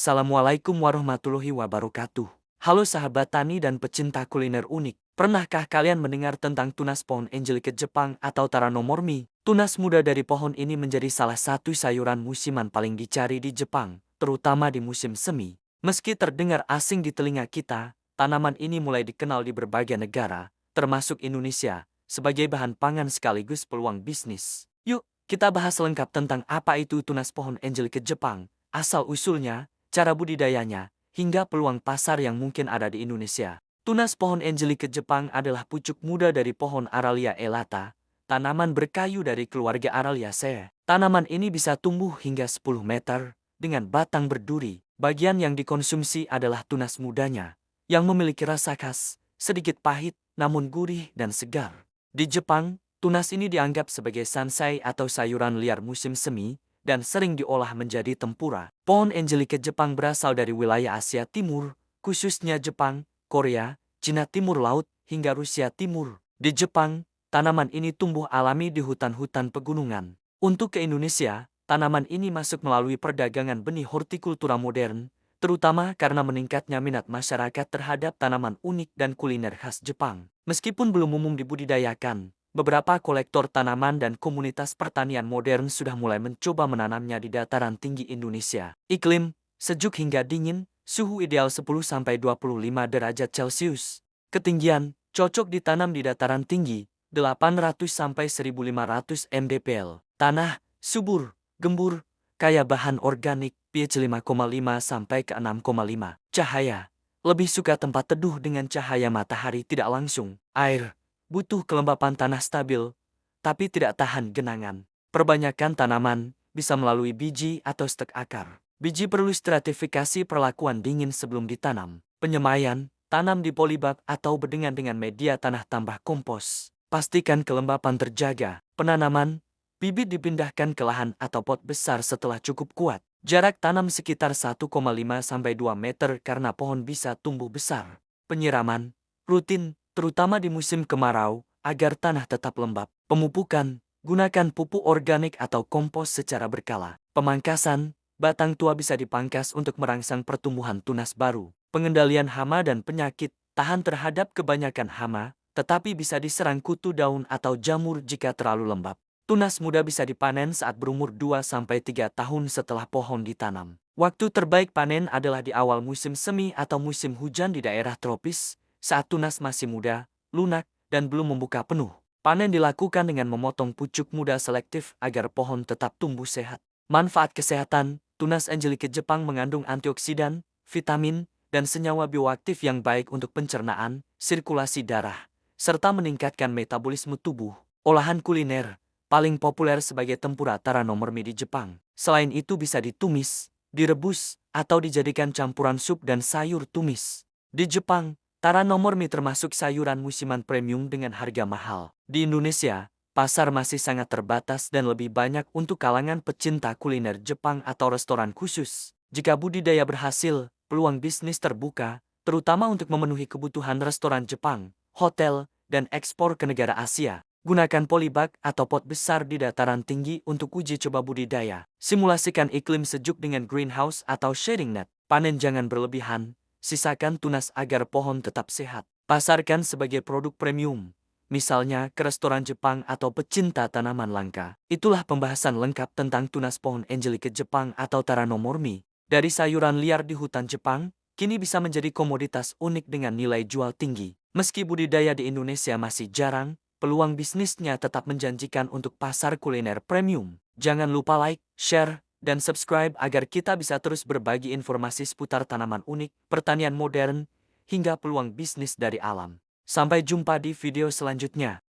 Assalamualaikum warahmatullahi wabarakatuh. Halo sahabat tani dan pecinta kuliner unik. Pernahkah kalian mendengar tentang tunas pohon Angelica Jepang atau Taranomormi? Tunas muda dari pohon ini menjadi salah satu sayuran musiman paling dicari di Jepang, terutama di musim semi. Meski terdengar asing di telinga kita, tanaman ini mulai dikenal di berbagai negara, termasuk Indonesia, sebagai bahan pangan sekaligus peluang bisnis. Yuk, kita bahas lengkap tentang apa itu tunas pohon Angelica Jepang, asal-usulnya, cara budidayanya, hingga peluang pasar yang mungkin ada di Indonesia. Tunas pohon Angelica Jepang adalah pucuk muda dari pohon Aralia elata, tanaman berkayu dari keluarga Araliaceae. Tanaman ini bisa tumbuh hingga 10 meter, dengan batang berduri. Bagian yang dikonsumsi adalah tunas mudanya, yang memiliki rasa khas, sedikit pahit, namun gurih dan segar. Di Jepang, tunas ini dianggap sebagai sansai atau sayuran liar musim semi, dan sering diolah menjadi tempura. Pohon Angelica Jepang berasal dari wilayah Asia Timur, khususnya Jepang, Korea, Cina Timur Laut, hingga Rusia Timur. Di Jepang, tanaman ini tumbuh alami di hutan-hutan pegunungan. Untuk ke Indonesia, tanaman ini masuk melalui perdagangan benih hortikultura modern, terutama karena meningkatnya minat masyarakat terhadap tanaman unik dan kuliner khas Jepang. Meskipun belum umum dibudidayakan, beberapa kolektor tanaman dan komunitas pertanian modern sudah mulai mencoba menanamnya di dataran tinggi Indonesia. Iklim, sejuk hingga dingin, suhu ideal 10-25 derajat Celcius. Ketinggian, cocok ditanam di dataran tinggi, 800-1500 mdpl. Tanah, subur, gembur, kaya bahan organik, pH 5,5-6,5. Cahaya, lebih suka tempat teduh dengan cahaya matahari tidak langsung. Air, butuh kelembapan tanah stabil, tapi tidak tahan genangan. Perbanyakan tanaman bisa melalui biji atau stek akar. Biji perlu stratifikasi perlakuan dingin sebelum ditanam. Penyemaian, tanam di polybag atau bedengan dengan media tanah tambah kompos. Pastikan kelembapan terjaga. Penanaman, bibit dipindahkan ke lahan atau pot besar setelah cukup kuat. Jarak tanam sekitar 1,5-2 meter karena pohon bisa tumbuh besar. Penyiraman, rutin, terutama di musim kemarau, agar tanah tetap lembab. Pemupukan, gunakan pupuk organik atau kompos secara berkala. Pemangkasan, batang tua bisa dipangkas untuk merangsang pertumbuhan tunas baru. Pengendalian hama dan penyakit, tahan terhadap kebanyakan hama, tetapi bisa diserang kutu daun atau jamur jika terlalu lembab. Tunas muda bisa dipanen saat berumur 2-3 tahun setelah pohon ditanam. Waktu terbaik panen adalah di awal musim semi atau musim hujan di daerah tropis, saat tunas masih muda, lunak, dan belum membuka penuh. Panen dilakukan dengan memotong pucuk muda selektif agar pohon tetap tumbuh sehat. Manfaat kesehatan, tunas Angelica Jepang mengandung antioksidan, vitamin, dan senyawa bioaktif yang baik untuk pencernaan, sirkulasi darah, serta meningkatkan metabolisme tubuh. Olahan kuliner, paling populer sebagai tempura Taranomormi di Jepang. Selain itu bisa ditumis, direbus, atau dijadikan campuran sup dan sayur tumis. Di Jepang, Taranomormi termasuk sayuran musiman premium dengan harga mahal. Di Indonesia, pasar masih sangat terbatas dan lebih banyak untuk kalangan pecinta kuliner Jepang atau restoran khusus. Jika budidaya berhasil, peluang bisnis terbuka, terutama untuk memenuhi kebutuhan restoran Jepang, hotel, dan ekspor ke negara Asia. Gunakan polybag atau pot besar di dataran tinggi untuk uji coba budidaya. Simulasikan iklim sejuk dengan greenhouse atau shading net. Panen jangan berlebihan, sisakan tunas agar pohon tetap sehat. Pasarkan sebagai produk premium, misalnya ke restoran Jepang atau pecinta tanaman langka. Itulah pembahasan lengkap tentang tunas pohon Angelica Jepang atau Taranomormi. Dari sayuran liar di hutan Jepang, kini bisa menjadi komoditas unik dengan nilai jual tinggi. Meski budidaya di Indonesia masih jarang, peluang bisnisnya tetap menjanjikan untuk pasar kuliner premium. Jangan lupa like, share, dan subscribe agar kita bisa terus berbagi informasi seputar tanaman unik, pertanian modern, hingga peluang bisnis dari alam. Sampai jumpa di video selanjutnya.